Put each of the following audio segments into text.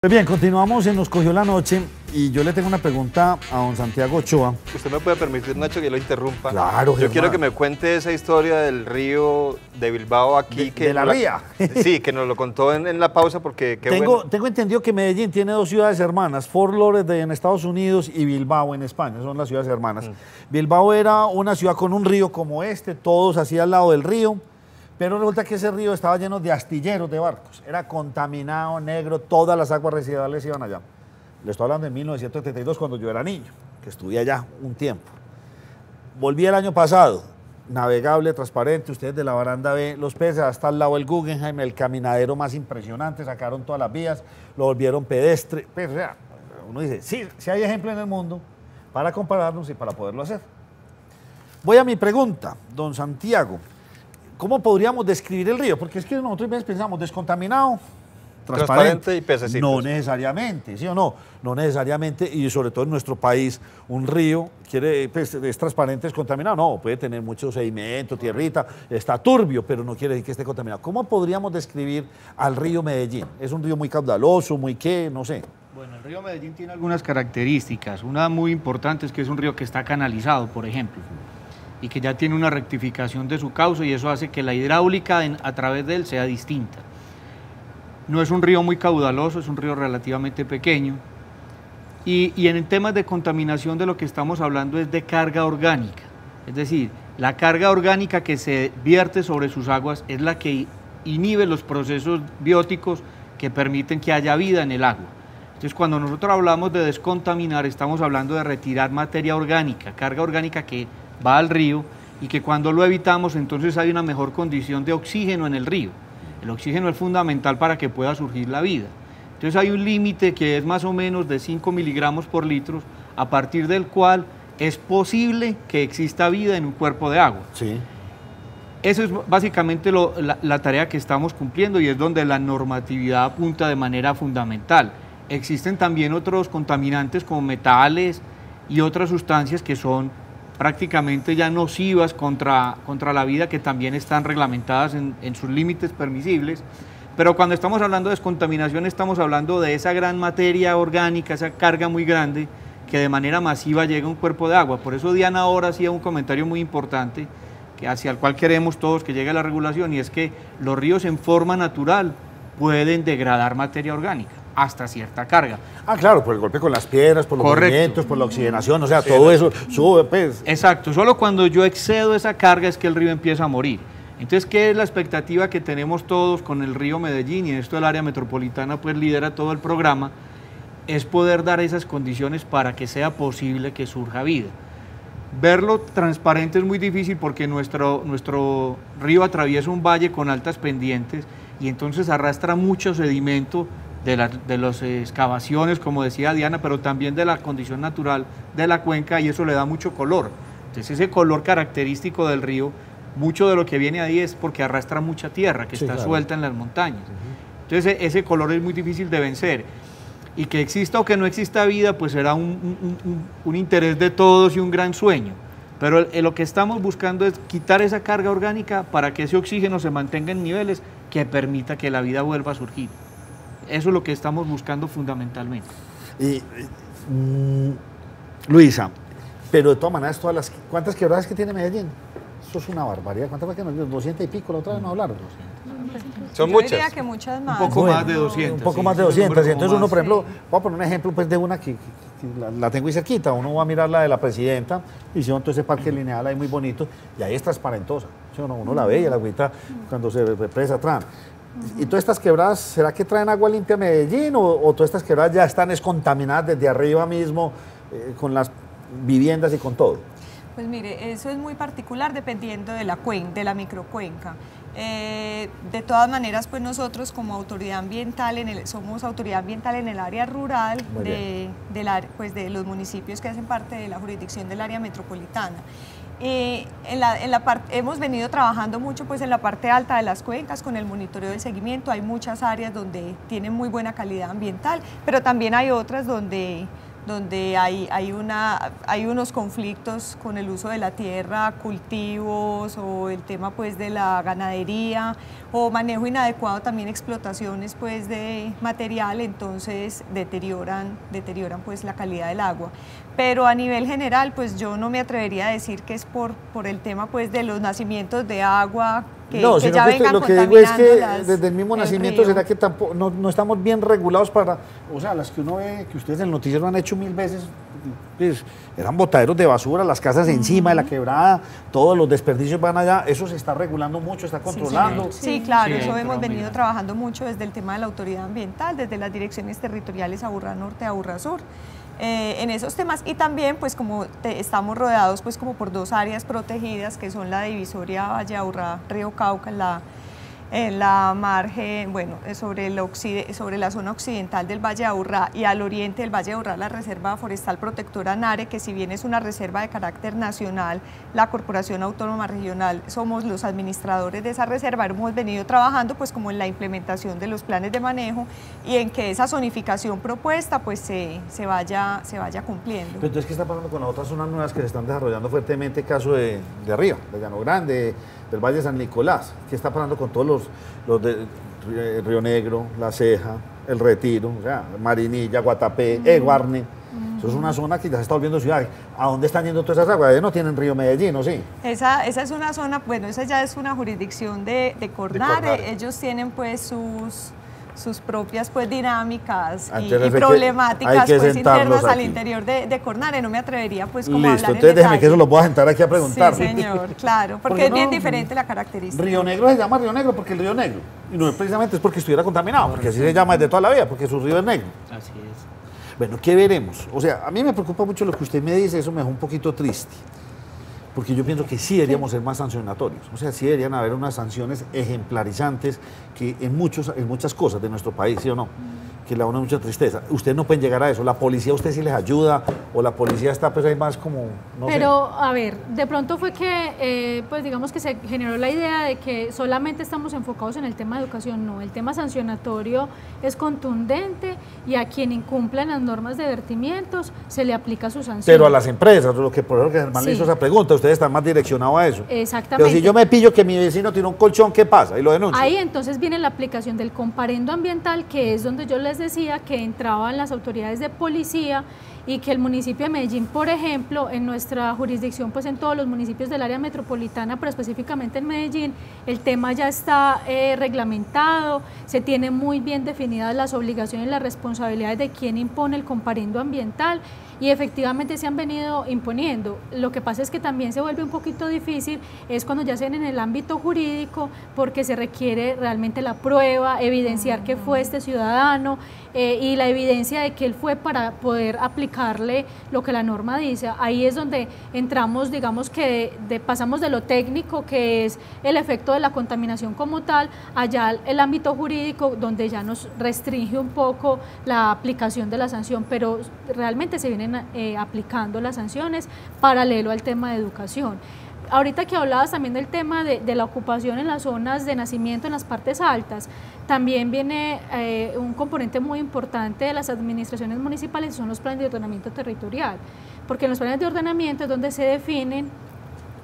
Pues bien, continuamos en Nos Cogió la Noche y yo le tengo una pregunta a don Santiago Ochoa. ¿Usted me puede permitir, Nacho, que yo lo interrumpa? Claro, Yo Germán. quiero que me cuente esa historia del río de Bilbao aquí. De la ría. Sí, que nos lo contó en la pausa porque qué bueno. Tengo entendido que Medellín tiene dos ciudades hermanas, Fort Lauderdale en Estados Unidos y Bilbao en España, son las ciudades hermanas. Bilbao era una ciudad con un río como este, todos así al lado del río, pero resulta que ese río estaba lleno de astilleros de barcos, era contaminado, negro, todas las aguas residuales iban allá. Le estoy hablando de 1972 cuando yo era niño, que estuve allá un tiempo. Volví el año pasado, navegable, transparente, ustedes de la baranda ven los peces, hasta al lado del Guggenheim, el caminadero más impresionante, sacaron todas las vías, lo volvieron pedestre. Pues, o sea, uno dice, sí, sí hay ejemplo en el mundo para compararnos y para poderlo hacer. Voy a mi pregunta, don Santiago. ¿Cómo podríamos describir el río? Porque es que nosotros a veces pensamos descontaminado, transparente y pececitos. No necesariamente, ¿sí o no? No necesariamente, y sobre todo en nuestro país, un río pues, es transparente, es contaminado. No, puede tener mucho sedimento, tierrita, está turbio, pero no quiere decir que esté contaminado. ¿Cómo podríamos describir al río Medellín? ¿Es un río muy caudaloso, muy qué? No sé. Bueno, el río Medellín tiene algunas características. Una muy importante es que es un río que está canalizado, por ejemplo, y que ya tiene una rectificación de su cauce y eso hace que la hidráulica a través de él sea distinta. No es un río muy caudaloso, es un río relativamente pequeño y en temas de contaminación de lo que estamos hablando es de carga orgánica, es decir, la carga orgánica que se vierte sobre sus aguas es la que inhibe los procesos bióticos que permiten que haya vida en el agua. Entonces, cuando nosotros hablamos de descontaminar, estamos hablando de retirar materia orgánica, carga orgánica que va al río y que cuando lo evitamos entonces hay una mejor condición de oxígeno en el río. El oxígeno es fundamental para que pueda surgir la vida. Entonces hay un límite que es más o menos de 5 miligramos por litro, a partir del cual es posible que exista vida en un cuerpo de agua. Sí. Eso es básicamente la tarea que estamos cumpliendo y es donde la normatividad apunta de manera fundamental. Existen también otros contaminantes como metales y otras sustancias que son prácticamente ya nocivas contra la vida, que también están reglamentadas en sus límites permisibles, pero cuando estamos hablando de descontaminación estamos hablando de esa gran materia orgánica, esa carga muy grande que de manera masiva llega a un cuerpo de agua. Por eso Diana ahora hacía un comentario muy importante hacia el cual queremos todos que llegue la regulación, y es que los ríos en forma natural pueden degradar materia orgánica hasta cierta carga. Ah, claro, por el golpe con las piedras, por los Correcto. movimientos, por la oxigenación, o sea, todo eso sube, pues. Exacto, solo cuando yo excedo esa carga es que el río empieza a morir. Entonces, ¿qué es la expectativa que tenemos todos con el río Medellín? Y en esto el área metropolitana pues lidera todo el programa, es poder dar esas condiciones para que sea posible que surja vida. Verlo transparente es muy difícil porque nuestro río atraviesa un valle con altas pendientes y entonces arrastra mucho sedimento de las excavaciones, como decía Diana, pero también de la condición natural de la cuenca, y eso le da mucho color. Entonces ese color característico del río, mucho de lo que viene ahí es porque arrastra mucha tierra que está suelta en las montañas. Entonces ese color es muy difícil de vencer. Y que exista o que no exista vida, pues será un interés de todos y un gran sueño. Pero lo que estamos buscando es quitar esa carga orgánica para que ese oxígeno se mantenga en niveles que permita que la vida vuelva a surgir. Eso es lo que estamos buscando fundamentalmente. Luisa, pero de todas maneras, ¿cuántas quebradas que tiene Medellín? Eso es una barbaridad. ¿Cuántas fue que nos dio? 200 y pico, la otra vez nos hablaron. Son Yo muchas. diría que muchas más. Un poco más de 200. Un poco sí, más de es un 200. número Entonces como uno, más. por ejemplo, voy a poner un ejemplo pues, de una que la tengo ahí cerquita. Uno va a mirar la de la presidenta, hicieron todo ese parque lineal ahí muy bonito, y ahí es transparentosa. ¿Sí? Uno la ve y la agüita cuando se represa atrás. ¿Y todas estas quebradas, será que traen agua limpia a Medellín o todas estas quebradas ya están contaminadas desde arriba mismo con las viviendas y con todo? Pues mire, eso es muy particular dependiendo de la microcuenca. De todas maneras, pues nosotros como autoridad ambiental, somos autoridad ambiental en el área rural de los municipios que hacen parte de la jurisdicción del área metropolitana. Hemos venido trabajando mucho pues, en la parte alta de las cuencas con el monitoreo del seguimiento. Hay muchas áreas donde tienen muy buena calidad ambiental, pero también hay otras donde donde hay unos conflictos con el uso de la tierra, cultivos o el tema pues de la ganadería o manejo inadecuado, también explotaciones pues de material, entonces deterioran pues la calidad del agua. Pero a nivel general pues yo no me atrevería a decir que es por el tema pues de los nacimientos de agua que ya vengan lo que digo es que contaminando desde el mismo nacimiento río. será que tampoco, no estamos bien regulados para, o sea, las que uno ve que ustedes en el noticiero han hecho 1000 veces, pues, eran botaderos de basura, las casas encima de la quebrada, todos los desperdicios van allá, eso se está regulando mucho, está controlando. Sí, claro, Sí, eso hemos pero venido mira. trabajando mucho desde el tema de la autoridad ambiental, desde las direcciones territoriales Aburrá Norte, Aburrá Sur. En esos temas y también pues como estamos rodeados pues como por 2 áreas protegidas que son la divisoria Valle Aburrá Río Cauca en la margen, bueno, sobre la zona occidental del Valle de Aburrá y al oriente del Valle de Aburrá la Reserva Forestal Protectora Nare, que si bien es una reserva de carácter nacional, la Corporación Autónoma Regional somos los administradores de esa reserva, hemos venido trabajando pues como en la implementación de los planes de manejo y en que esa zonificación propuesta pues se vaya cumpliendo. Pero entonces, ¿qué está pasando con las otras zonas nuevas que se están desarrollando fuertemente? Caso de arriba, de Llano Grande, del Valle de San Nicolás. ¿Qué está pasando con todos los de Río Negro, La Ceja, El Retiro, o sea, Marinilla, Guatapé, Guarne? Eso es una zona que ya se está volviendo ciudad. ¿A dónde están yendo todas esas aguas? ¿Ya no tienen Río Medellín, o sí? Esa es una zona, bueno, esa ya es una jurisdicción de Cornare. Cornare. Ellos tienen pues sus propias pues dinámicas y Entonces, hay que problemáticas pues sentarlos internas al aquí. interior de Cornare. No me atrevería pues como a Listo, hablar en entonces déjeme detalle. que eso lo puedo sentar aquí a preguntar. Sí, señor, claro, porque Porque es bien no, diferente la característica. Río Negro se llama Río Negro porque el Río Negro. Y no es precisamente es porque estuviera contaminado, porque así se llama desde toda la vida, porque su río es negro. Así es. Bueno, ¿qué veremos? O sea, a mí me preocupa mucho lo que usted me dice, eso me dejó un poquito triste. Porque yo pienso que sí deberíamos ser más sancionatorios. O sea, sí deberían haber unas sanciones ejemplarizantes que en muchas cosas de nuestro país, ¿sí o no? Que le da una mucha tristeza. Ustedes no pueden llegar a eso. La policía a usted sí les ayuda o la policía está pues ahí más como, no Pero, a ver, de pronto fue que, pues digamos que se generó la idea de que solamente estamos enfocados en el tema de educación. No, el tema sancionatorio es contundente y a quien incumpla las normas de vertimientos se le aplica su sanción. Pero a las empresas, lo que por eso que Germán le Sí. hizo esa pregunta, ustedes están más direccionados a eso. Exactamente. Pero si yo me pillo que mi vecino tiene un colchón, ¿qué pasa? Y lo denuncio. Ahí entonces viene la aplicación del comparendo ambiental, que es donde yo les decía que entraban las autoridades de policía y que el municipio de Medellín, por ejemplo, en nuestra jurisdicción, pues en todos los municipios del área metropolitana, pero específicamente en Medellín, el tema ya está reglamentado, se tienen muy bien definidas las obligaciones y las responsabilidades de quién impone el comparendo ambiental y efectivamente se han venido imponiendo. Lo que pasa es que también se vuelve un poquito difícil, es cuando ya se en el ámbito jurídico, porque se requiere realmente la prueba, evidenciar que fue este ciudadano y la evidencia de que él fue para poder aplicarle lo que la norma dice. Ahí es donde entramos, digamos que pasamos de lo técnico, que es el efecto de la contaminación como tal, allá el ámbito jurídico, donde ya nos restringe un poco la aplicación de la sanción, pero realmente se vienen aplicando las sanciones paralelo al tema de educación. Ahorita que hablabas también del tema de la ocupación en las zonas de nacimiento, en las partes altas, también viene un componente muy importante de las administraciones municipales, son los planes de ordenamiento territorial, porque en los planes de ordenamiento es donde se definen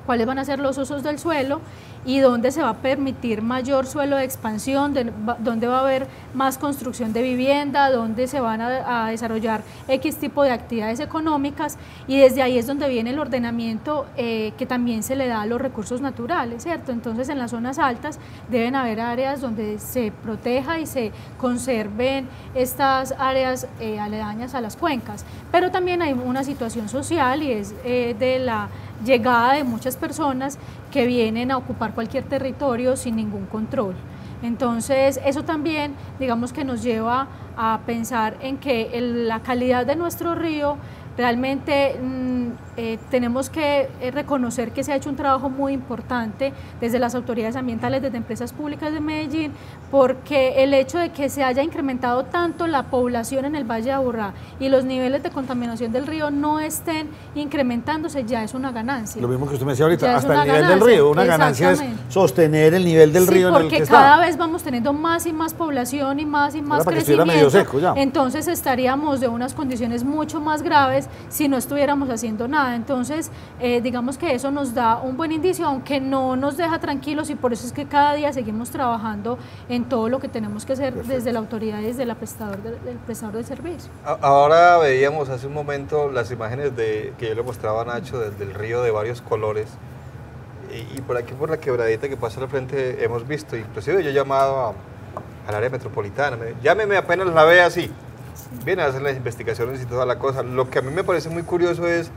cuáles van a ser los usos del suelo y dónde se va a permitir mayor suelo de expansión, dónde va a haber más construcción de vivienda, dónde se van a desarrollar X tipo de actividades económicas y desde ahí es donde viene el ordenamiento que también se le da a los recursos naturales, ¿cierto? Entonces en las zonas altas deben haber áreas donde se proteja y se conserven estas áreas aledañas a las cuencas, pero también hay una situación social y es de la llegada de muchas personas que vienen a ocupar cualquier territorio sin ningún control. Entonces, eso también, digamos que nos lleva a pensar en que la calidad de nuestro río Realmente tenemos que reconocer que se ha hecho un trabajo muy importante desde las autoridades ambientales, desde empresas públicas de Medellín, porque el hecho de que se haya incrementado tanto la población en el Valle de Aburrá y los niveles de contaminación del río no estén incrementándose ya es una ganancia. Lo mismo que usted me decía ahorita, Ya es hasta el una nivel del ganancia, río. Una ganancia es sostener el nivel del río en el que porque está. cada vez vamos teniendo más y más población y más Era para que estuviera crecimiento, medio seco ya. entonces estaríamos de unas condiciones mucho más graves si no estuviéramos haciendo nada. Entonces, digamos que eso nos da un buen indicio, aunque no nos deja tranquilos, y por eso es que cada día seguimos trabajando en todo lo que tenemos que hacer desde la autoridad y desde el prestador de servicio. Ahora veíamos hace un momento las imágenes que yo le mostraba a Nacho del río de varios colores. Y por aquí, por la quebradita que pasa al frente, hemos visto, inclusive yo he llamado al área metropolitana, llámeme apenas la vea así. Vienen a hacer las investigaciones y toda la cosa. Lo que a mí me parece muy curioso es,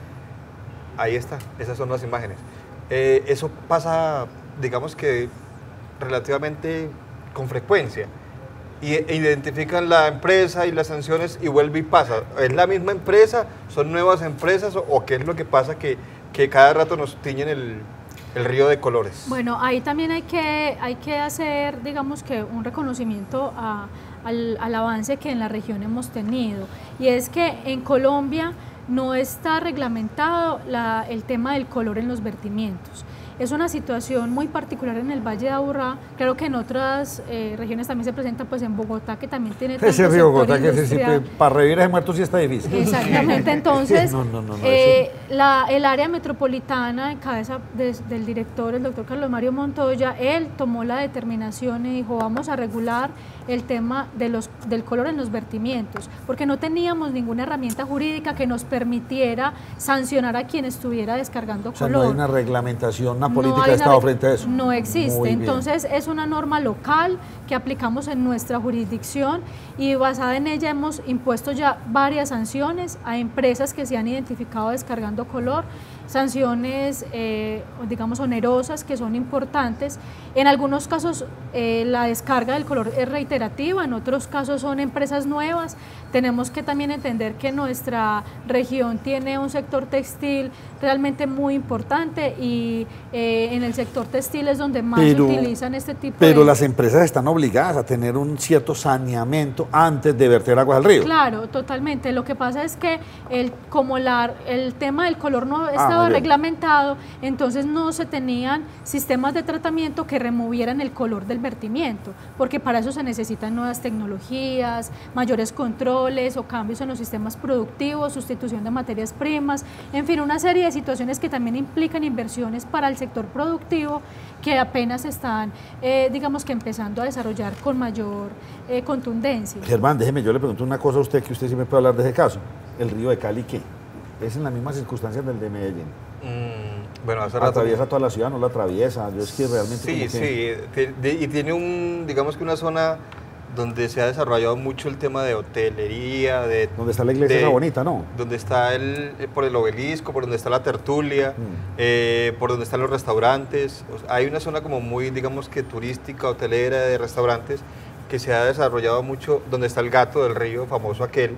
ahí está, esas son las imágenes. Eso pasa, digamos que relativamente con frecuencia. Y identifican la empresa y las sanciones y vuelve y pasa. ¿Es la misma empresa? ¿Son nuevas empresas? ¿O qué es lo que pasa que cada rato nos tiñen el río de colores? Bueno, ahí también hay que hacer, digamos que un reconocimiento al avance que en la región hemos tenido, y es que en Colombia no está reglamentado el tema del color en los vertimientos. Es una situación muy particular en el Valle de Aburrá, creo que en otras regiones también se presenta, pues en Bogotá, que también tiene tanto Ese río Bogotá, sector que industrial. para revivir ese muerto sí está difícil. Exactamente, entonces ese- el área metropolitana en cabeza del director, el doctor Carlos Mario Montoya, él tomó la determinación y dijo, vamos a regular el tema del color en los vertimientos, porque no teníamos ninguna herramienta jurídica que nos permitiera sancionar a quien estuviera descargando O sea, color. no hay una reglamentación, una No política hay de una Estado frente a eso. No existe, Muy bien. entonces es una norma local que aplicamos en nuestra jurisdicción, y basada en ella hemos impuesto ya varias sanciones a empresas que se han identificado descargando color, sanciones digamos onerosas, que son importantes. En algunos casos la descarga del color es reiterativa, en otros casos son empresas nuevas. Tenemos que también entender que nuestra región tiene un sector textil realmente muy importante, y en el sector textil es donde más se utilizan este tipo de... Pero las empresas están obligadas a tener un cierto saneamiento antes de verter aguas al río. Claro, totalmente. Lo que pasa es que como el tema del color no estaba muy bien. reglamentado, entonces no se tenían sistemas de tratamiento que removieran el color del vertimiento, porque para eso se necesitan nuevas tecnologías, mayores controles o cambios en los sistemas productivos, sustitución de materias primas, en fin, una serie de situaciones que también implican inversiones para el sector productivo, que apenas están, digamos que empezando a desarrollar con mayor contundencia. Germán, déjeme, yo le pregunto una cosa a usted, que usted sí me puede hablar de ese caso. ¿El río de Cali qué? ¿Es en las mismas circunstancias del de Medellín? Bueno, hace rato... ¿Atraviesa toda la ciudad, no la atraviesa? Yo es que realmente... Sí, y tiene digamos que una zona donde se ha desarrollado mucho el tema de hotelería, Donde está la iglesia esa bonita, ¿no? Donde está por el obelisco, por donde está la tertulia, por donde están los restaurantes. O sea, hay una zona como muy, digamos que turística, hotelera, de restaurantes, que se ha desarrollado mucho, donde está el gato del río, famoso aquel.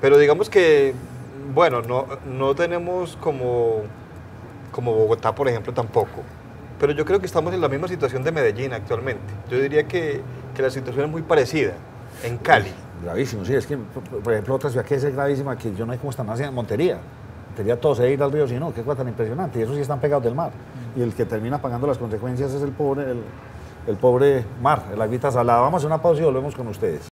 Pero digamos que, bueno, no tenemos como Bogotá, por ejemplo, tampoco. Pero yo creo que estamos en la misma situación de Medellín actualmente. Yo diría que la situación es muy parecida en Cali. Gravísimo, sí, es que, por ejemplo, otra ciudad que es gravísima, que yo no sé cómo están haciendo, Montería. Montería todo se debe ir al río, si no, qué cosa tan impresionante. Y esos sí están pegados del mar. Y el que termina pagando las consecuencias es el pobre mar, el agüita salada. Vamos a hacer una pausa y volvemos con ustedes.